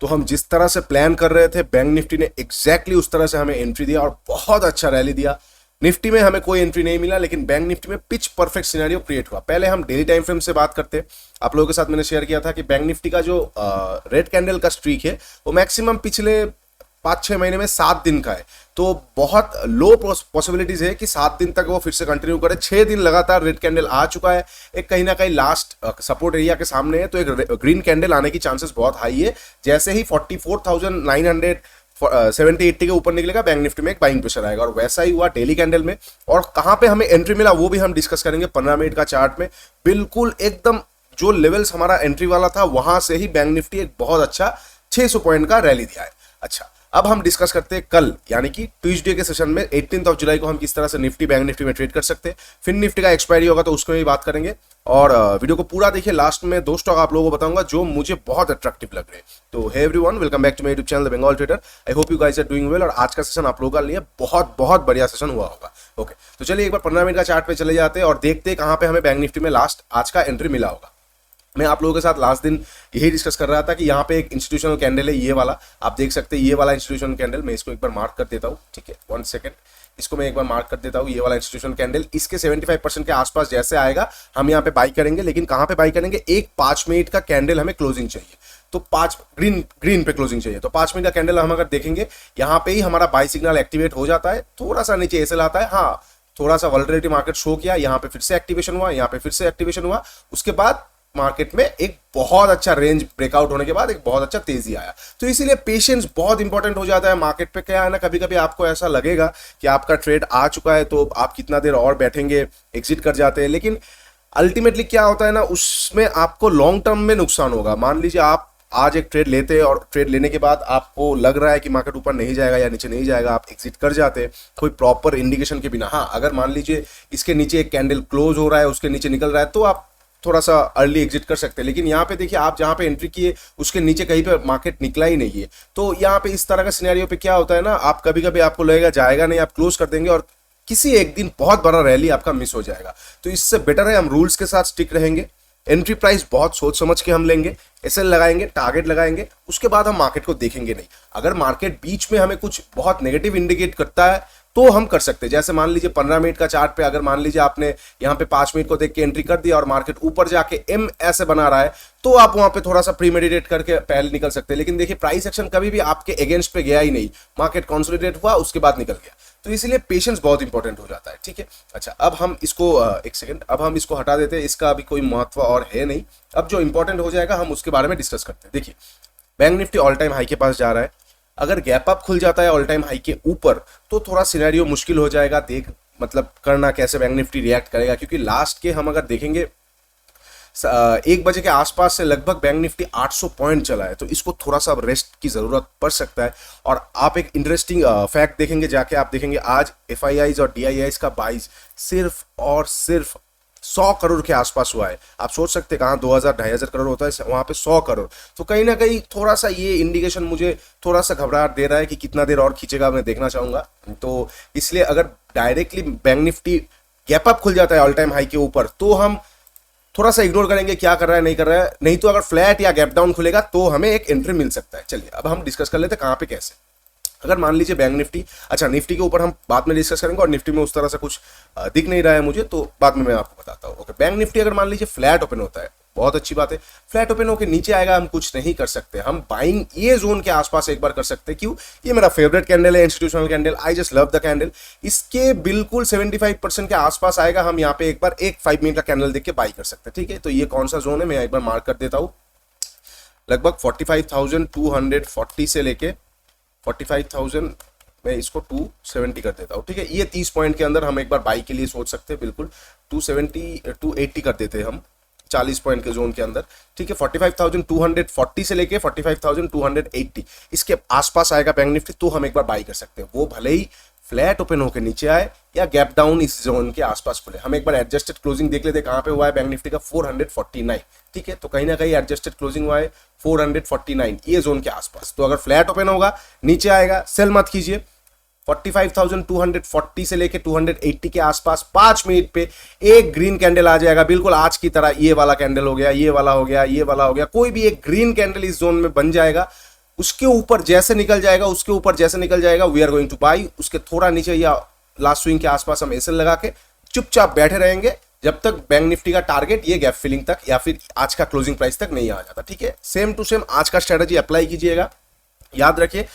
तो हम जिस तरह से प्लान कर रहे थे बैंक निफ्टी ने एग्जैक्टली उस तरह से हमें एंट्री दिया और बहुत अच्छा रैली दिया। निफ्टी में हमें कोई एंट्री नहीं मिला, लेकिन बैंक निफ्टी में पिच परफेक्ट सिनेरियो क्रिएट हुआ। पहले हम डेली टाइम फ्रेम से बात करते, आप लोगों के साथ मैंने शेयर किया था कि बैंक निफ्टी का जो रेड कैंडल का स्ट्रीक है वो मैक्सिमम पिछले 5-6 महीने में 7 दिन का है, तो बहुत लो पॉसिबिलिटीज है कि 7 दिन तक वो फिर से कंटिन्यू करे। 6 दिन लगातार रेड कैंडल आ चुका है, एक कहीं ना कहीं लास्ट सपोर्ट एरिया के सामने है, तो एक ग्रीन कैंडल आने की चांसेस बहुत हाई है। जैसे ही 44,970-80 के ऊपर निकलेगा बैंक निफ्टी में एक बाइंग प्रेशर आएगा, और वैसा ही हुआ डेली कैंडल में। और कहां पे हमें एंट्री मिला वो भी हम डिस्कस करेंगे 15 मिनट का चार्ट में। बिल्कुल एकदम जो लेवल्स हमारा एंट्री वाला था वहां से ही बैंक निफ्टी एक बहुत अच्छा 600 पॉइंट का रैली दिया है। अच्छा, अब हम डिस्कस करते हैं कल यानी कि ट्यूसडे के सेशन में 18 जुलाई को हम किस तरह से निफ्टी बैंक निफ्टी में ट्रेड कर सकते हैं। फिर निफ्टी का एक्सपायरी होगा तो उसमें भी बात करेंगे, और वीडियो को पूरा देखिए। लास्ट में 2 स्टॉक आप लोगों को बताऊंगा जो मुझे बहुत अट्रैक्टिव लग रहे हैं। तो hey everyone, welcome back to my YouTube channel the Bengal trader. I hope you guys are doing well, और आज का सेशन आप लोगों के लिए बहुत बहुत बढ़िया सेशन हुआ होगा। ओके, तो चलिए एक बार 15 मिनट का चार्ट पे चले जाते हैं और देखते हैं कहां पे हमें बैंक निफ्टी में लास्ट आज का एंट्री मिला होगा। मैं आप लोगों के साथ लास्ट दिन यही डिस्कस कर रहा था कि यहाँ पे एक इंस्टीट्यूशनल कैंडल है, ये वाला आप देख सकते हैं, ये वाला इंस्टीट्यूशनल कैंडल। मैं इसको एक बार मार्क कर देता हूँ, ठीक है, 1 सेकेंड, इसको मैं एक बार मार्क कर देता हूँ। ये वाला इंस्टीट्यूशनल कैंडल इसके 75% के आसपास जैसे आएगा हम यहाँ पे बाई करेंगे। लेकिन कहाँ पे बाई करेंगे, एक 5 मिनट का कैंडल हमें क्लोजिंग चाहिए, तो 5 ग्रीन पे क्लोजिंग चाहिए, तो 5 मिनट का कैंडल हम अगर देखेंगे यहाँ पे ही हमारा बाई सिग्नल एक्टिवेट हो जाता है। थोड़ा सा नीचे ऐसे लाता है, हाँ थोड़ा सा वोलेटिलिटी मार्केट शो किया, यहाँ पे फिर से एक्टिवेशन हुआ, यहाँ पे फिर से एक्टिवेशन हुआ, उसके बाद मार्केट में एक बहुत अच्छा रेंज ब्रेकआउट होने के बाद एक बहुत अच्छा तेजी आया। तो इसीलिए पेशेंस बहुत इंपॉर्टेंट हो जाता है मार्केट पे। क्या है ना, कभी कभी आपको ऐसा लगेगा कि आपका ट्रेड आ चुका है तो आप कितना देर और बैठेंगे, एग्जिट कर जाते हैं, लेकिन अल्टीमेटली क्या होता है ना, उसमें आपको लॉन्ग टर्म में नुकसान होगा। मान लीजिए आप आज एक ट्रेड लेते हैं और ट्रेड लेने के बाद आपको लग रहा है कि मार्केट ऊपर नहीं जाएगा या नीचे नहीं जाएगा, आप एग्जिट कर जाते हैं कोई प्रॉपर इंडिकेशन के बिना। हाँ, अगर मान लीजिए इसके नीचे एक कैंडल क्लोज हो रहा है, उसके नीचे निकल रहा है, तो आप थोड़ा सा अर्ली एग्जिट कर सकते हैं। लेकिन यहाँ पे देखिए, आप जहाँ पे एंट्री किए उसके नीचे कहीं पे मार्केट निकला ही नहीं है, तो यहाँ पे इस तरह का सिनेरियो पे क्या होता है ना, आप कभी कभी आपको लगेगा जाएगा नहीं, आप क्लोज कर देंगे और किसी एक दिन बहुत बड़ा रैली आपका मिस हो जाएगा। तो इससे बेटर है हम रूल्स के साथ स्टिक रहेंगे। एंट्री प्राइस बहुत सोच समझ के हम लेंगे, एसएल लगाएंगे, टारगेट लगाएंगे, उसके बाद हम मार्केट को देखेंगे नहीं। अगर मार्केट बीच में हमें कुछ बहुत नेगेटिव इंडिकेट करता है तो हम कर सकते हैं। जैसे मान लीजिए 15 मिनट का चार्ट पे अगर मान लीजिए आपने यहाँ पे 5 मिनट को देख के एंट्री कर दिया और मार्केट ऊपर जाके एम ऐसे बना रहा है, तो आप वहां पे थोड़ा सा प्रीमेडिटेट करके पहले निकल सकते हैं। लेकिन देखिए, प्राइस एक्शन कभी भी आपके अगेंस्ट पे गया ही नहीं, मार्केट कंसोलिडेट हुआ उसके बाद निकल गया। तो इसलिए पेशेंस बहुत इंपॉर्टेंट हो जाता है, ठीक है। अच्छा, अब हम इसको एक सेकेंड, अब हम इसको हटा देते हैं, इसका अभी कोई महत्व और है नहीं। अब जो इंपॉर्टेंट हो जाएगा हम उसके बारे में डिस्कस करते हैं। देखिए, bank Nifty all time high के पास जा रहा है। अगर गैप अप खुल जाता है ऑल टाइम हाई के ऊपर तो थोड़ा सिनेरियो मुश्किल हो जाएगा, देख मतलब करना कैसे बैंक निफ्टी रिएक्ट करेगा, क्योंकि लास्ट के हम अगर देखेंगे 1 बजे के आसपास से लगभग बैंक निफ्टी 800 पॉइंट चला है, तो इसको थोड़ा सा रेस्ट की जरूरत पड़ सकता है। और आप एक इंटरेस्टिंग फैक्ट देखेंगे, जाके आप देखेंगे आज एफआईआईज और डीआईआईज का बाइज सिर्फ और सिर्फ 100 करोड़ के आसपास हुआ है। आप सोच सकते हैं कहाँ 2000-2500 करोड़ होता है, वहां पे 100 करोड़। तो कहीं ना कहीं थोड़ा सा ये इंडिकेशन मुझे थोड़ा सा घबराहट दे रहा है कि कितना देर और खींचेगा, मैं देखना चाहूंगा। तो इसलिए अगर directly bank Nifty gap up खुल जाता है ऑल टाइम हाई के ऊपर तो हम थोड़ा सा इग्नोर करेंगे क्या कर रहा है नहीं कर रहा है, नहीं तो अगर फ्लैट या गैप डाउन खुलेगा तो हमें एक एंट्री मिल सकता है। चलिए अब हम डिस्कस कर लेते हैं कहाँ पे कैसे। अगर मान लीजिए बैंक निफ्टी, अच्छा निफ्टी के ऊपर हम बाद में डिस्कस करेंगे, और निफ्टी में उस तरह से कुछ दिख नहीं रहा है मुझे, तो बाद में मैं आपको बताता हूँ। ओके, बैंक निफ्टी अगर मान लीजिए फ्लैट ओपन होता है, बहुत अच्छी बात है, फ्लैट ओपन होकर नीचे आएगा, हम कुछ नहीं कर सकते, हम बाइंग ये जोन के आसपास एक बार कर सकते हैं। क्यों? ये मेरा फेवरेट कैंडल है, institutional candle, I just love the candle. इसके बिल्कुल 75% के आसपास आएगा, हम यहाँ पे एक बार एक 5 मिनट का कैंडल देख के बाई कर सकते हैं, ठीक है। तो ये कौन सा जोन है मैं एक बार मार्क कर देता हूँ, लगभग 45,240 से लेके 45,000, मैं इसको 270 कर देता हूँ, ठीक है। ये 30 पॉइंट के अंदर हम एक बार बाई के लिए सोच सकते हैं, बिल्कुल 280 कर देते हैं हम 40 पॉइंट के जोन के अंदर, ठीक है। 45,240 से लेके 45,280 इसके आसपास आएगा बैंक निफ्टी, तो हम एक बार बाई कर सकते हैं। वो भले ही फ्लैट ओपन होकर नीचे आए या गैप डाउन इस जोन के आसपास खुले। हम एक बार एडजस्टेड क्लोजिंग देख लेते हैं कहां पे हुआ है बैंक निफ्टी का, 449, ठीक है। तो कहीं ना कहीं एडजस्टेड क्लोजिंग हुआ है 449 ये जोन के आसपास। तो अगर फ्लैट ओपन होगा नीचे आएगा, सेल मत कीजिए। 45,240 से लेके 280 के आसपास 5 मिनट पे एक ग्रीन कैंडल आ जाएगा, बिल्कुल आज की तरह। ये वाला कैंडल हो गया, ये वाला हो गया, ये वाला हो गया, कोई भी एक ग्रीन कैंडल इस जोन में बन जाएगा, उसके ऊपर जैसे निकल जाएगा, उसके ऊपर जैसे निकल जाएगा we are going to buy. उसके थोड़ा नीचे या लास्ट स्विंग के आसपास हम एसएल लगा के चुपचाप बैठे रहेंगे जब तक बैंक निफ्टी का टारगेट ये गैप फिलिंग तक या फिर आज का क्लोजिंग प्राइस तक नहीं आ जाता। ठीक है, सेम टू सेम आज का स्ट्रेटजी अप्लाई कीजिएगा। याद रखिए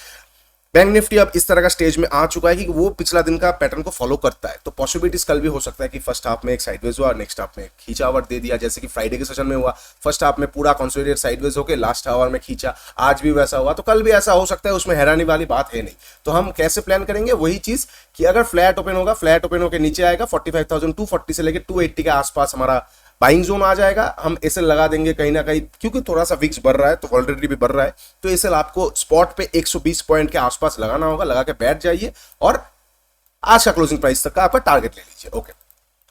बैंक निफ्टी अब इस तरह का स्टेज में आ चुका है कि वो पिछला दिन का पैटर्न को फॉलो करता है। तो पॉसिबिलिटीज कल भी हो सकता है कि फर्स्ट हाफ में एक साइडवेज हुआ, नेक्स्ट हाफ में खींचावट दे दिया, जैसे कि फ्राइडे के सेशन में हुआ। फर्स्ट हाफ में पूरा कंसोलिडेट साइडवेज होकर लास्ट आवर में खींचा, आज भी वैसा हुआ, तो कल भी ऐसा हो सकता है, उसमें हैरानी वाली बात है नहीं। तो हम कैसे प्लान करेंगे, वही चीज कि अगर फ्लैट ओपन होगा, फ्लैट ओपन होकर नीचे आएगा 45,240 से लेकर 280 के आसपास हमारा बाइंग जोन आ जाएगा। हम एसएल लगा देंगे कहीं ना कहीं, क्योंकि थोड़ा सा विक्स बढ़ रहा है तो वॉल्टिलिटी भी बढ़ रहा है, तो एसएल आपको स्पॉट पे 120 पॉइंट के आसपास लगाना होगा। लगा के बैठ जाइए और आज का क्लोजिंग प्राइस तक का आपका टारगेट ले लीजिए। ओके,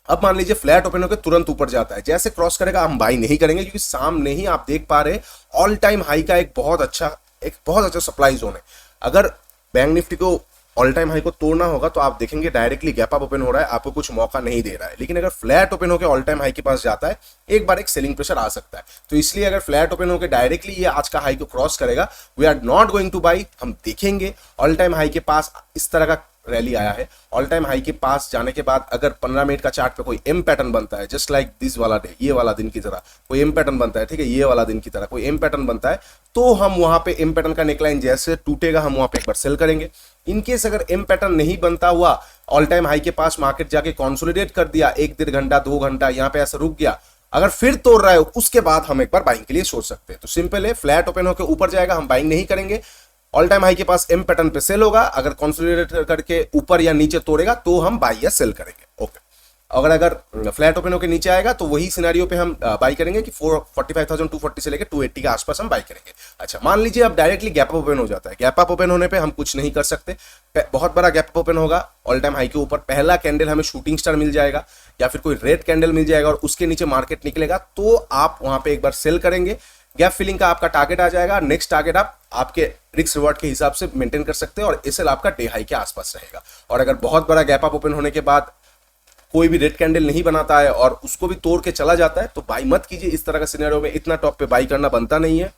अब मान लीजिए फ्लैट ओपन होकर तुरंत ऊपर जाता है, जैसे क्रॉस करेगा हम बाई नहीं करेंगे, क्योंकि सामने ही आप देख पा रहे ऑल टाइम हाई का एक बहुत अच्छा सप्लाई जोन है। अगर बैंक निफ्टी को ऑल टाइम हाई को तोड़ना होगा तो आप देखेंगे डायरेक्टली गैप अप ओपन हो रहा है, आपको कुछ मौका नहीं दे रहा है। लेकिन अगर फ्लैट ओपन होकर ऑल टाइम हाई के पास जाता है, एक बार एक सेलिंग प्रेशर आ सकता है। तो इसलिए अगर फ्लैट ओपन होकर डायरेक्टली ये आज का हाई को क्रॉस करेगा, we are not going to buy. हम देखेंगे ऑल टाइम हाई के पास इस तरह का रैली आया है, ऑल टाइम हाई के पास जाने के बाद अगर 15 मिनट का चार्ट पे कोई एम पैटर्न बनता है, जस्ट लाइक दिस वाला डे, ये वाला दिन की तरह कोई एम पैटर्न बनता है, ठीक है, ये वाला दिन की तरह कोई एम पैटर्न बनता है, तो हम वहां पे एम पैटर्न का नेकलाइन जैसे टूटेगा हम वहां पे एक बार सेल करेंगे। इनकेस अगर एम पैटर्न नहीं बनता हुआ, ऑल टाइम हाई के पास मार्केट जाके कंसोलिडेट कर दिया, 1-1.5 घंटा 2 घंटा यहाँ पे ऐसा रुक गया, अगर फिर तोड़ रहा है, उसके बाद हम एक बार बाइंग के लिए सोच सकते हैं। तो सिंपल है, फ्लैट ओपन होकर ऊपर जाएगा, हम बाइंग नहीं करेंगे। ऑल टाइम हाई के पास एम पैटर्न पे सेल होगा, अगर कंसोलिडेट करके ऊपर या नीचे तोड़ेगा तो हम बाई या सेल करेंगे। ओके, अगर फ्लैट ओपन होकर नीचे आएगा तो वही सिनेरियो पे हम बाई करेंगे कि 45,240 से लेकर 280 के आसपास हम बाई करेंगे। अच्छा, मान लीजिए अब डायरेक्टली गैप अप ओपन हो जाता है। गैप अप ओपन होने पे हम कुछ नहीं कर सकते, बहुत बड़ा गैप अप ओपन होगा ऑल टाइम हाई के ऊपर, पहला कैंडल हमें शूटिंग स्टार मिल जाएगा या फिर कोई रेड कैंडल मिल जाएगा और उसके नीचे मार्केट निकलेगा, तो आप वहां पे एक बार सेल करेंगे। गैप फिलिंग का आपका टारगेट आ जाएगा, नेक्स्ट टारगेट आप आपके रिस्क रिवॉर्ड के हिसाब से मेंटेन कर सकते हैं और एसएल आपका डे हाई के आसपास रहेगा। और अगर बहुत बड़ा गैप अप ओपन होने के बाद कोई भी रेड कैंडल नहीं बनाता है और उसको भी तोड़ के चला जाता है, तो बाई मत कीजिए। इस तरह का सिनेरियो में इतना टॉप पे बाई करना बनता नहीं है।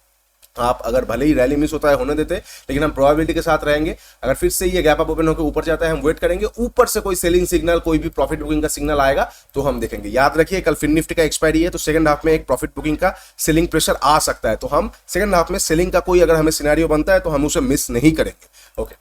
आप अगर भले ही रैली मिस होता है होने देते, लेकिन हम प्रोबेबिलिटी के साथ रहेंगे। अगर फिर से ये गैप अप ओपन होकर ऊपर जाता है, हम वेट करेंगे, ऊपर से कोई सेलिंग सिग्नल, कोई भी प्रॉफिट बुकिंग का सिग्नल आएगा तो हम देखेंगे। याद रखिए कल फिन निफ्टी का एक्सपायरी है, तो सेकंड हाफ में एक प्रॉफिट बुकिंग का सेलिंग प्रेशर आ सकता है, तो हम सेकंड हाफ में सेलिंग का कोई अगर हमें सिनेरियो बनता है तो हम उसे मिस नहीं करेंगे। ओके,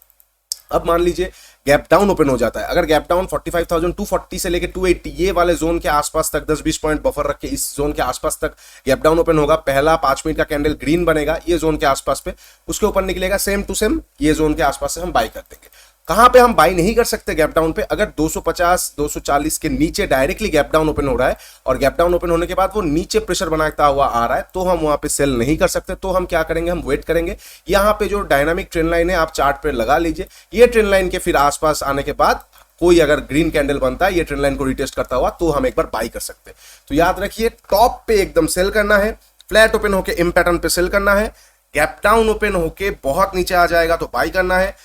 अब मान लीजिए गैप डाउन ओपन हो जाता है। अगर गैप डाउन 45,240 से लेकर 280 ये वाले जोन के आसपास तक 10-20 पॉइंट बफर रख के इस जोन के आसपास तक गैप डाउन ओपन होगा, पहला 5 मिनट का कैंडल ग्रीन बनेगा ये जोन के आसपास पे, उसके ऊपर निकलेगा, सेम टू सेम ये जोन के आसपास से हम बाई कर देंगे। कहां पे हम बाई नहीं कर सकते गैप डाउन पे, अगर 250-240 के नीचे डायरेक्टली गैप डाउन ओपन हो रहा है और गैप डाउन ओपन होने के बाद वो नीचे प्रेशर बनाता हुआ आ रहा है, तो हम वहां पे सेल नहीं कर सकते। तो हम क्या करेंगे, हम वेट करेंगे। यहां पे जो डायनामिक ट्रेंड लाइन है आप चार्ट पे लगा लीजिए, ये ट्रेंड लाइन के फिर आसपास आने के बाद कोई अगर ग्रीन कैंडल बनता है ये ट्रेंड लाइन को रिटेस्ट करता हुआ, तो हम एक बार बाई कर सकते हैं। तो याद रखिए टॉप पे एकदम सेल करना है, फ्लैट ओपन होके एम पैटर्न पे सेल करना है, गैप डाउन ओपन होके बहुत नीचे आ जाएगा तो बाई करना है,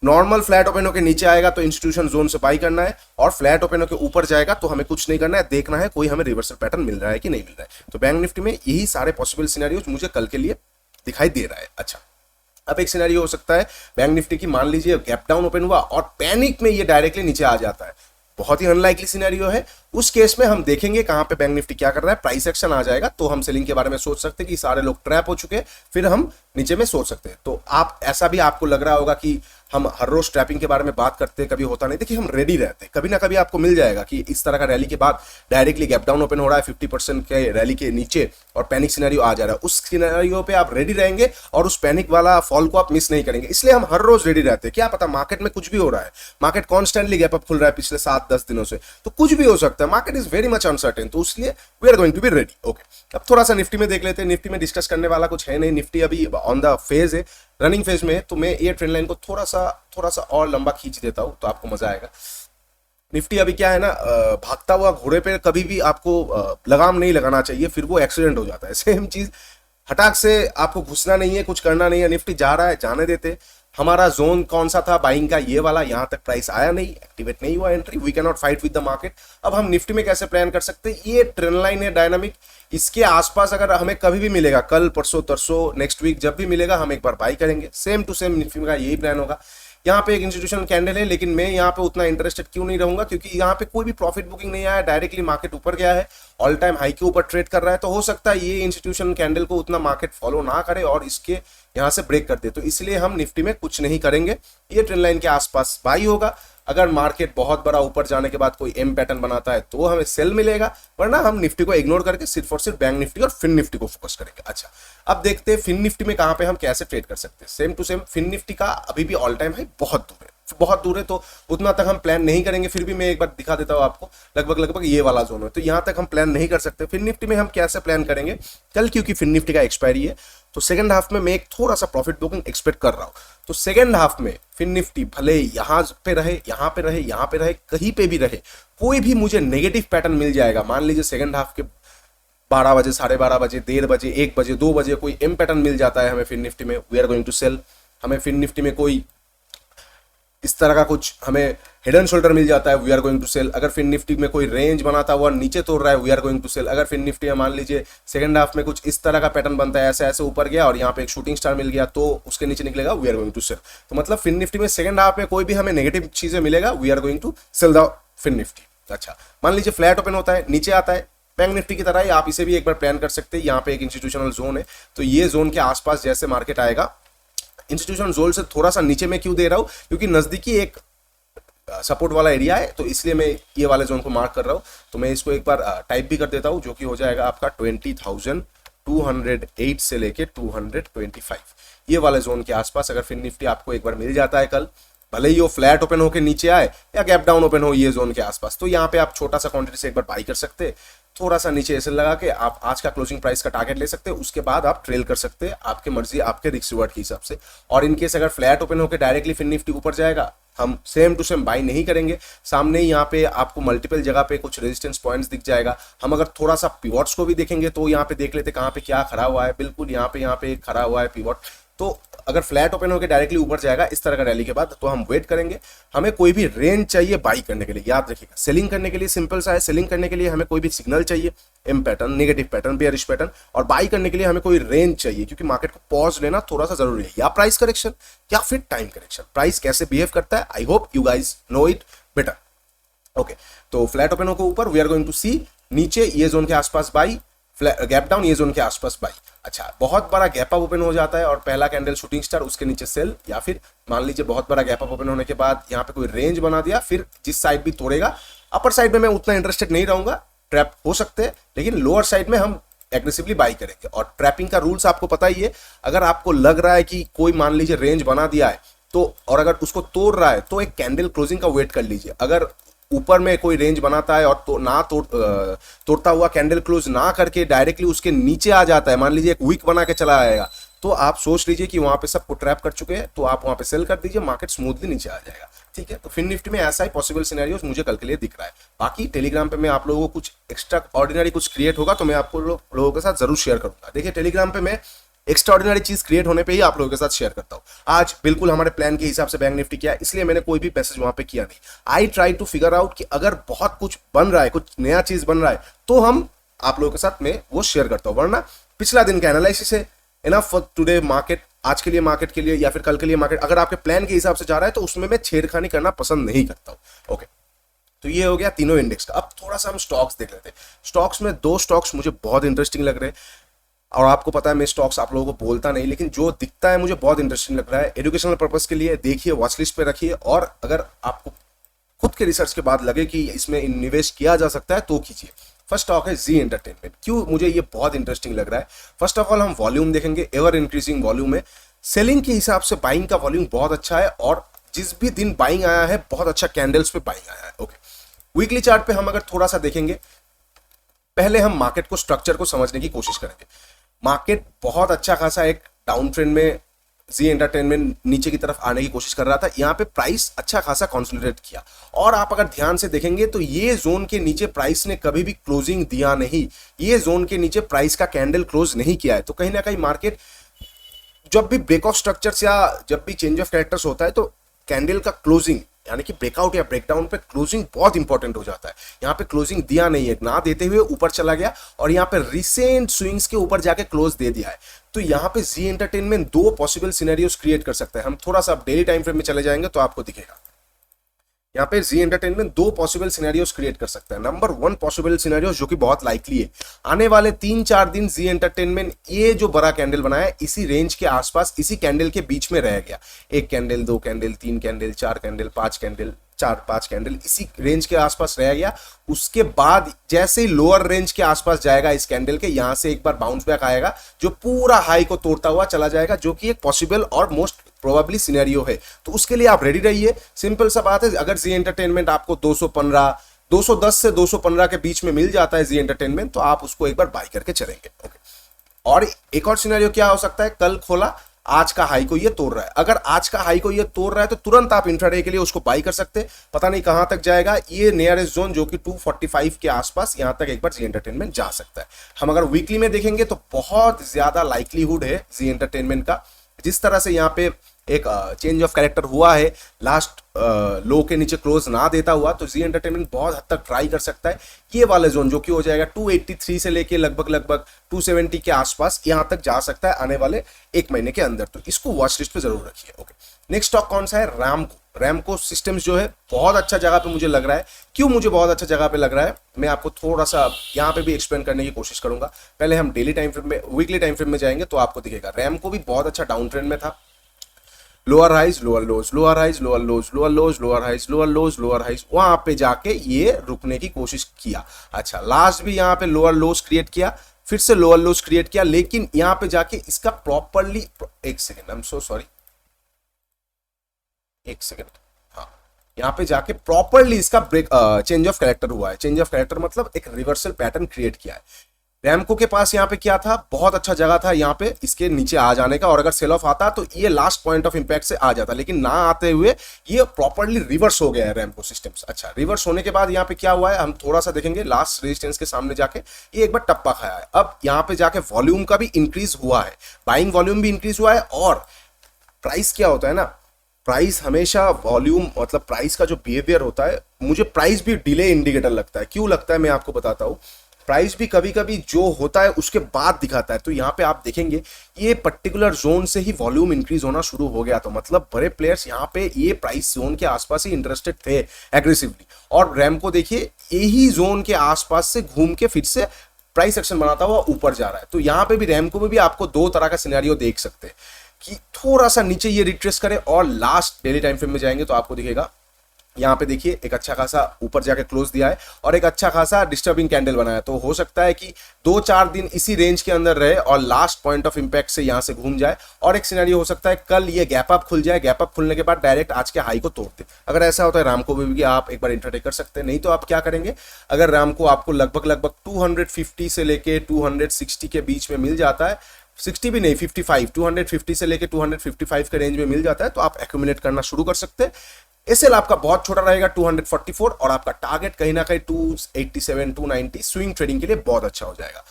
नॉर्मल फ्लैट ओपन होकर नीचे आएगा तो इंस्टीट्यूशन जोन से बाई करना है, और फ्लैट ओपन होकर ऊपर जाएगा तो हमें कुछ नहीं करना है, देखना है कोई हमें रिवर्सल पैटर्न मिल रहा है कि नहीं मिल रहा है। तो बैंक निफ्टी में यही सारे पॉसिबल सिनेरियोज मुझे कल के लिए दिखाई दे रहा है। अच्छा, अब एक सिनेरियो हो सकता है बैंक निफ्टी की, मान लीजिए गैप डाउन ओपन हुआ और पैनिक में ये डायरेक्टली नीचे आ जाता है, बहुत ही अनलाइकली सिनेरियो है। उस केस में हम देखेंगे कहां पे बैंक निफ्टी क्या कर रहा है, प्राइस एक्शन आ जाएगा तो हम सेलिंग के बारे में सोच सकते हैं कि सारे लोग ट्रैप हो चुके हैं, फिर हम नीचे में सोच सकते हैं। तो आप ऐसा भी आपको लग रहा होगा कि हम हर रोज ट्रैपिंग के बारे में बात करते हैं, कभी होता नहीं, देखिए हम रेडी रहते हैं, कभी ना कभी आपको मिल जाएगा कि इस तरह का रैली के बाद डायरेक्टली गैप डाउन ओपन हो रहा है 50% के रैली के नीचे और पैनिक सिनेरियो आ जा रहा है, उस सिनेरियो पे आप रेडी रहेंगे और उस पैनिक वाला फॉल को आप मिस नहीं करेंगे। इसलिए हम हर रोज रेडी रहते हैं। क्या पता मार्केट में कुछ भी हो रहा है, मार्केट कॉन्स्टेंटली गैप अप खुल रहा है पिछले 7-10 दिनों से, तो कुछ भी हो सकता है, market is very much uncertain, तो इसलिए we are going to be ready. Okay, अब थोड़ा सा निफ्टी में देख लेते हैं। निफ्टी में डिस्कस करने वाला कुछ है नहीं, निफ्टी अभी ऑन द फेज है, रनिंग फेज में है, तो मैं ये ट्रेंड लाइन को थोड़ा सा और लंबा खींच देता हूं तो आपको मजा आएगा। निफ्टी अभी क्या है ना, भागता हुआ घोड़े पे कभी भी आपको लगाम नहीं लगाना चाहिए, फिर वो एक्सीडेंट हो जाता है। सेम चीज, हटाक से आपको घुसना नहीं है, कुछ करना नहीं है, निफ्टी जा रहा है जाने देते, हमारा जोन कौन सा था बाइंग का, ये वाला, यहां तक प्राइस आया नहीं, एक्टिवेट नहीं हुआ entry, we can not fight with the market. अब हम निफ्टी में कैसे प्लान कर सकते हैं, ये ट्रेंड लाइन है डायनामिक, इसके आसपास अगर हमें कभी भी मिलेगा, कल परसों तरसों नेक्स्ट वीक जब भी मिलेगा हम एक बार बाई करेंगे। सेम टू सेम निफ्टी का यही प्लान होगा। यहाँ पे एक इंस्टीट्यूशनल कैंडल है, लेकिन मैं यहाँ पे उतना इंटरेस्टेड क्यों नहीं रहूंगा, क्योंकि यहाँ पे कोई भी प्रॉफिट बुकिंग नहीं आया, डायरेक्टली मार्केट ऊपर गया है, ऑल टाइम हाई के ऊपर ट्रेड कर रहा है, तो हो सकता है ये इंस्टीट्यूशनल कैंडल को उतना मार्केट फॉलो ना करे और इसके यहाँ से ब्रेक कर दे, तो इसलिए हम निफ्टी में कुछ नहीं करेंगे। ये ट्रेंड लाइन के आसपास बाई होगा। अगर मार्केट बहुत बड़ा ऊपर जाने के बाद कोई एम पैटर्न बनाता है तो हमें सेल मिलेगा, वरना हम निफ्टी को इग्नोर करके सिर्फ और सिर्फ बैंक निफ्टी और फिन निफ्टी को फोकस करेंगे। अच्छा, अब देखते हैं फिन निफ्टी में कहां पे हम कैसे ट्रेड कर सकते हैं। Same to same Fin Nifty का अभी भी ऑल टाइम हाई बहुत दूर है, बहुत दूर है, तो उतना तक हम प्लान नहीं करेंगे। फिर भी मैं एक बार दिखा देता हूं आपको, लगभग ये वाला जोन है, तो यहां तक हम प्लान नहीं कर सकते। फिन निफ्टी में हम कैसे प्लान करेंगे कल, क्योंकि फिन निफ्टी का एक्सपायरी है, तो सेकंड हाफ में मैं एक थोड़ा सा प्रॉफिट बुकिंग एक्सपेक्ट कर रहा हूं। तो सेकंड हाफ में फिन निफ्टी भले यहां पे रहे, यहां पे रहे, यहां पे रहे, कहीं पे भी रहे, कोई भी मुझे नेगेटिव पैटर्न मिल जाएगा। मान लीजिए सेकंड हाफ के 12 बजे, 12:30 बजे, 1:30 बजे, 1 बजे, 2 बजे कोई एम पैटर्न मिल जाता है हमें फिन निफ्टी में, we are going to sell. हमें फिन निफ्टी में कोई इस तरह का कुछ हमें हेड एंड शोल्डर मिल जाता है, we are going to sell. अगर फिन निफ्टी में कोई रेंज बनाता हुआ नीचे तोड़ रहा है, we are going to sell. अगर फिन निफ्टी में मान लीजिए सेकंड हाफ में कुछ इस तरह का पैटर्न बनता है, ऐसे ऐसे ऊपर गया और यहाँ पे एक शूटिंग स्टार मिल गया, तो उसके नीचे निकलेगा, we are going to sell. तो मतलब फिन निफ्टी में सेकंड हाफ में कोई भी हमें नेगेटिव चीजें मिलेगा, we are going to sell the Fin Nifty. अच्छा, मान लीजिए फ्लैट ओपन होता है, नीचे आता है, बैंक निफ्टी की तरह ही आप इसे भी एक बार प्लान कर सकते हैं। यहाँ पे एक इंस्टीट्यूशनल जोन है, तो ये जोन के आसपास जैसे मार्केट आएगा, इंस्टीट्यूशनल जोन से थोड़ा सा नीचे में क्यों दे रहा हूँ, क्योंकि नजदीकी एक सपोर्ट वाला एरिया है, तो इसलिए मैं ये वाले जोन को मार्क कर रहा हूँ। तो मैं इसको एक बार टाइप भी कर देता हूँ, जो कि हो जाएगा आपका 20,208 से लेके 225, ये वाले जोन के आसपास अगर फिन निफ्टी आपको एक बार मिल जाता है कल, भले ही वो फ्लैट ओपन होकर नीचे आए या गैप डाउन ओपन हो ये जोन के आसपास, तो यहाँ पे आप छोटा सा क्वांटिटी से एक बार बाई कर सकते हैं। थोड़ा सा नीचे ऐसे लगा के आप आज का क्लोजिंग प्राइस का टारगेट ले सकते हैं, उसके बाद आप ट्रेल कर सकते हैं, आपके मर्जी, आपके रिस्क रिवार्ड के हिसाब से। और इनकेस अगर फ्लैट ओपन होकर डायरेक्टली फिन निफ्टी ऊपर जाएगा, हम सेम टू सेम बाई नहीं करेंगे। सामने ही यहाँ पे आपको मल्टीपल जगह पे कुछ रेजिस्टेंस पॉइंट्स दिख जाएगा। हम अगर थोड़ा सा पिवॉट्स को भी देखेंगे तो यहाँ पे देख लेते कहाँ पे क्या खड़ा हुआ है, बिल्कुल यहाँ पे खड़ा हुआ है पिवॉट। तो अगर फ्लैट ओपन होकर डायरेक्टली ऊपर जाएगा इस तरह का रैली के बाद, तो हम वेट करेंगे। हमें कोई भी रेंज चाहिए बाई करने के लिए, याद रखिएगा। सेलिंग करने के लिए सिंपल सा है, सेलिंग करने के लिए हमें कोई भी सिग्नल चाहिए, M pattern, negative pattern, bearish pattern, और बाई करने के लिए हमें कोई रेंज चाहिए, क्योंकि मार्केट को पॉज लेना थोड़ा सा जरूरी है, या प्राइस करेक्शन या फिर टाइम करेक्शन। प्राइस कैसे बिहेव करता है, I hope you guys know it better. Okay, तो फ्लैट ओपन होकर ऊपर, we are going to see, नीचे ये जोन के आसपास बाई, गैप डाउन ये जोन के आसपास बाई। अच्छा, बहुत बड़ा गैप अप ओपन हो जाता है और पहला कैंडल शूटिंग स्टार, उसके नीचे सेल, या फिर मान लीजिए बहुत बड़ा गैप अप ओपन होने के बाद यहाँ पे कोई रेंज बना दिया, फिर जिस साइड भी तोड़ेगा, अपर साइड में मैं उतना इंटरेस्टेड नहीं रहूंगा, ट्रैप हो सकते हैं, लेकिन लोअर साइड में हम एग्रेसिवली बाई करेंगे। और ट्रैपिंग का रूल्स आपको पता ही है, अगर आपको लग रहा है कि कोई मान लीजिए रेंज बना दिया है तो, और अगर उसको तोड़ रहा है तो एक कैंडल क्लोजिंग का वेट कर लीजिए। अगर ऊपर में कोई रेंज बनाता है और तो ना तोड़ता हुआ कैंडल क्लोज ना करके डायरेक्टली उसके नीचे आ जाता है, मान लीजिए एक वीक बना के चला आएगा, तो आप सोच लीजिए कि वहां पे सबको ट्रैप कर चुके हैं, तो आप वहां पे सेल कर दीजिए, मार्केट स्मूथली नीचे आ जाएगा। ठीक है, तो फिन निफ्टी में ऐसा ही पॉसिबल सिनेरियोस मुझे कल के लिए दिख रहा है। बाकी टेलीग्राम पे मैं आप लोगों को कुछ एक्स्ट्रा ऑर्डिनरी कुछ क्रिएट होगा तो मैं आपको लोगों के साथ जरूर शेयर करूंगा। देखिए, टेलीग्राम पे मैं एक्स्ट्रा ऑर्डिनरी चीज क्रिएट होने पे ही आप लोगों के साथ शेयर करता हूँ। आज बिल्कुल हमारे प्लान के हिसाब से बैंक निफ्टी किया, इसलिए मैंने कोई भी मैसेज वहां पे किया नहीं। I try to figure out कि अगर बहुत कुछ बन रहा है, कुछ नया चीज बन रहा है, तो हम आप लोगों के साथ में वो शेयर करता हूँ, वरना पिछला दिन का एनालिसिस है, इनफ फॉर टुडे मार्केट, आज के लिए मार्केट के लिए या फिर कल के लिए मार्केट, अगर आपके प्लान के हिसाब से जा रहा है तो उसमें मैं छेड़खानी करना पसंद नहीं करता हूँ। ओके, तो ये हो गया तीनों इंडेक्स का। अब थोड़ा सा हम स्टॉक्स देख लेते हैं। स्टॉक्स में 2 स्टॉक्स मुझे बहुत इंटरेस्टिंग लग रहे हैं, और आपको पता है मैं स्टॉक्स आप लोगों को बोलता नहीं, लेकिन जो दिखता है मुझे बहुत इंटरेस्टिंग लग रहा है। एजुकेशनल पर्पस के लिए देखिए, वॉच लिस्ट पे रखिए, और अगर आपको खुद के रिसर्च के बाद लगे कि इसमें निवेश किया जा सकता है तो कीजिए। फर्स्ट स्टॉक है जी एंटरटेनमेंट। क्यों मुझे ये बहुत इंटरेस्टिंग लग रहा है? फर्स्ट ऑफ ऑल हम वॉल्यूम देखेंगे, एवर इंक्रीजिंग वॉल्यूम है। सेलिंग के हिसाब से बाइंग का वॉल्यूम बहुत अच्छा है, और जिस भी दिन बाइंग आया है बहुत अच्छा कैंडल्स पे बाइंग आया है। ओके, वीकली चार्ट पे हम अगर थोड़ा सा देखेंगे, पहले हम मार्केट को, स्ट्रक्चर को समझने की कोशिश करेंगे। मार्केट बहुत अच्छा खासा एक डाउन ट्रेंड में जी एंटरटेनमेंट नीचे की तरफ आने की कोशिश कर रहा था, यहाँ पे प्राइस अच्छा खासा कंसोलिडेट किया, और आप अगर ध्यान से देखेंगे तो ये जोन के नीचे प्राइस ने कभी भी क्लोजिंग दिया नहीं, ये जोन के नीचे प्राइस का कैंडल क्लोज नहीं किया है। तो कहीं ना कहीं मार्केट जब भी ब्रेक ऑफ स्ट्रक्चर्स या जब भी चेंज ऑफ कैरेक्टर्स होता है तो कैंडल का क्लोजिंग यानी कि ब्रेकआउट या ब्रेकडाउन पे क्लोजिंग बहुत इंपॉर्टेंट हो जाता है। यहाँ पे क्लोजिंग दिया नहीं है, ना देते हुए ऊपर चला गया और यहाँ पे रिसेंट स्विंग्स के ऊपर जाके क्लोज दे दिया है। तो यहाँ पे जी एंटरटेनमेंट दो पॉसिबल सिनेरियोस क्रिएट कर सकता है। हम थोड़ा सा डेली टाइम फ्रेम में चले जाएंगे तो आपको दिखेगा। यहाँ पे जी एंटरटेनमेंट दो पॉसिबल सिनेरियोस क्रिएट कर सकता है। नंबर वन पॉसिबल सिनेरियो जो कि बहुत लाइकली है, आने वाले 3-4 दिन जी एंटरटेनमेंट ये जो बड़ा कैंडल बनाया इसी रेंज के आसपास, इसी कैंडल के बीच में रह गया। 1 candle, 2 candle, 3 candle, 4 candle, 5 candle, 4-5 candle इसी रेंज के आसपास रह गया। उसके बाद जैसे ही लोअर रेंज के आसपास जाएगा इस कैंडल के, यहां से एक बार बाउंस बैक आएगा जो पूरा हाई को तोड़ता हुआ चला जाएगा, जो कि एक पॉसिबल और मोस्ट प्रोबेबली सिनेरियो है। तो उसके लिए आप रेडी रहिए। सिंपल सा बात है, अगर जी एंटरटेनमेंट आपको 210 से 215 के बीच में मिल जाता है जी एंटरटेनमेंट, तो आप उसको एक बार बाय करके चलेंगे। ओके, और एक और सिनेरियो क्या हो सकता है, कल खोला आज का हाई को ये तोड़ रहा है। अगर आज का हाई को ये तोड़ रहा है तो तुरंत आप इंट्राडे के लिए उसको बाई कर सकते हैं। पता नहीं कहां तक जाएगा, ये नियरेस्ट जोन जो कि 245 के आसपास, यहां तक एक बार जी एंटरटेनमेंट जा सकता है। हम अगर वीकली में देखेंगे तो बहुत ज्यादा लाइकलीहुड है जी एंटरटेनमेंट का। जिस तरह से यहाँ पे एक चेंज ऑफ कैरेक्टर हुआ है, लास्ट लो के नीचे क्लोज ना देता हुआ, तो जी एंटरटेनमेंट बहुत हद तक ट्राई कर सकता है ये वाले जोन जो कि हो जाएगा 283 से लेके लगभग 270 के आसपास, यहां तक जा सकता है आने वाले 1 महीने के अंदर। तो इसको वॉच लिस्ट पे जरूर रखिए। ओके, नेक्स्ट स्टॉक कौन सा है, रैमको सिस्टम्स जो है बहुत अच्छा जगह पे मुझे लग रहा है। क्यों मुझे बहुत अच्छा जगह पे लग रहा है, मैं आपको थोड़ा सा यहाँ पे भी एक्सप्लेन करने की कोशिश करूंगा। पहले हम डेली टाइम फ्रेम में, वीकली टाइम फ्रेम में जाएंगे तो आपको दिखेगा रैमको भी बहुत अच्छा डाउन ट्रेंड में था। Lower highs, lower lows, lower highs, lower lows, lower lows, lower highs, lower lows, lower highs, वहां पे जाके ये रुकने की कोशिश किया। अच्छा, लास्ट भी यहाँ पे लोअर लोज क्रिएट किया, फिर से लोअर लोज क्रिएट किया, लेकिन यहाँ पे जाके इसका प्रॉपरली, एक second, I am so sorry, एक सेकेंड, हाँ, यहाँ पे जाके प्रॉपरली इसका ब्रेक चेंज ऑफ कैरेक्टर हुआ है। चेंज ऑफ कैरेक्टर मतलब एक रिवर्सल पैटर्न क्रिएट किया है। रैमको के पास यहाँ पे क्या था, बहुत अच्छा जगह था यहाँ पे इसके नीचे आ जाने का, और अगर सेल ऑफ आता तो ये लास्ट पॉइंट ऑफ इंपैक्ट से आ जाता, लेकिन ना आते हुए ये प्रॉपर्ली रिवर्स हो गया है रैमको सिस्टम्स। अच्छा, रिवर्स होने के बाद यहाँ पे क्या हुआ है हम थोड़ा सा देखेंगे, लास्ट रेजिस्टेंस के सामने जाके ये एक बार टप्पा खाया है। अब यहाँ पे जाके वॉल्यूम का भी इंक्रीज हुआ है, बाइंग वॉल्यूम भी इंक्रीज हुआ है। और प्राइस क्या होता है ना, प्राइस हमेशा वॉल्यूम मतलब प्राइस का जो बिहेवियर होता है, मुझे प्राइस भी डिले इंडिकेटर लगता है। क्यों लगता है मैं आपको बताता हूँ। प्राइस भी कभी कभी जो होता है उसके बाद दिखाता है। तो यहाँ पे आप देखेंगे ये पर्टिकुलर जोन से ही वॉल्यूम इंक्रीज होना शुरू हो गया, तो मतलब बड़े प्लेयर्स यहाँ पे ये प्राइस जोन के आसपास ही इंटरेस्टेड थे एग्रेसिवली। और रैमको देखिए यही जोन के आसपास से घूम के फिर से प्राइस एक्शन बनाता हुआ ऊपर जा रहा है। तो यहाँ पे भी रैमको में भी आपको दो तरह का सिनेरियो देख सकते हैं कि थोड़ा सा नीचे ये रिट्रेस करे और लास्ट डेली टाइम फ्रेम में जाएंगे तो आपको दिखेगा यहाँ पे देखिए एक अच्छा खासा ऊपर जाके क्लोज दिया है और एक अच्छा खासा डिस्टर्बिंग कैंडल बनाया। तो हो सकता है कि 2-4 दिन इसी रेंज के अंदर रहे और लास्ट पॉइंट ऑफ इंपैक्ट से यहाँ से घूम जाए। और एक सिनेरियो हो सकता है कल ये गैप अप खुल जाए, गैप अप खुलने के बाद डायरेक्ट आज के हाई को तोड़ दे। अगर ऐसा होता है रामको भी आप एक बार इंटरटेक कर सकते हैं। नहीं तो आप क्या करेंगे, अगर रामको आपको लगभग 250 से लेके 260 के बीच में मिल जाता है, 60 भी नहीं 55, 250 से लेके 255 के रेंज में मिल जाता है, तो आप एक्यूमुलेट करना शुरू कर सकते हैं। एसएल आपका बहुत छोटा रहेगा 244 और आपका टारगेट कहीं ना कहीं 287, 290 स्विंग ट्रेडिंग के लिए बहुत अच्छा हो जाएगा।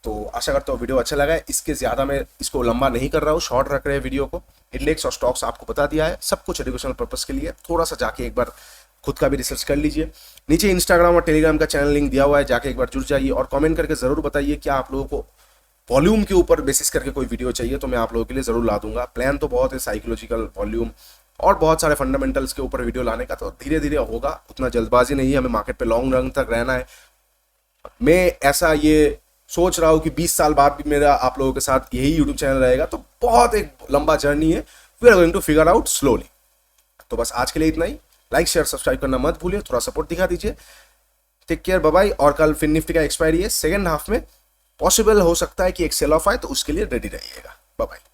तो आशा करता हूँ वीडियो अच्छा लगा है। इसके ज्यादा मैं इसको लंबा नहीं कर रहा हूँ, शॉर्ट रख रहे हैं वीडियो को। इंडेक्स और स्टॉक्स आपको बता दिया है, सब कुछ एजुकेशनल पर्पस के लिए। थोड़ा सा जाके एक बार खुद का भी रिसर्च कर लीजिए। नीचे इंस्टाग्राम और टेलीग्राम का चैनल लिंक दिया हुआ है, जाके एक बार जुड़ जाइए और कमेंट करके जरूर बताइए क्या आप लोगों को वॉल्यूम के ऊपर बेसिस करके कोई वीडियो चाहिए, तो मैं आप लोगों के लिए जरूर ला दूंगा। प्लान तो बहुत है, साइकोलॉजिकल, वॉल्यूम और बहुत सारे फंडामेंटल्स के ऊपर वीडियो लाने का, तो धीरे धीरे होगा, उतना जल्दबाजी नहीं है, हमें मार्केट पे लॉन्ग रन तक रहना है। मैं ऐसा ये सोच रहा हूँ कि 20 साल बाद भी मेरा आप लोगों के साथ यही यूट्यूब चैनल रहेगा, तो बहुत एक लंबा जर्नी है, we are going to figure out slowly. तो बस आज के लिए इतना ही। लाइक शेयर सब्सक्राइब करना मत भूलिए, थोड़ा सपोर्ट दिखा दीजिए। Take care, bye bye. और कल फिन निफ्टी का एक्सपायरी है, सेकेंड हाफ में पॉसिबल हो सकता है कि एक सेल ऑफ आए, तो उसके लिए रेडी रहिएगा। Bye bye.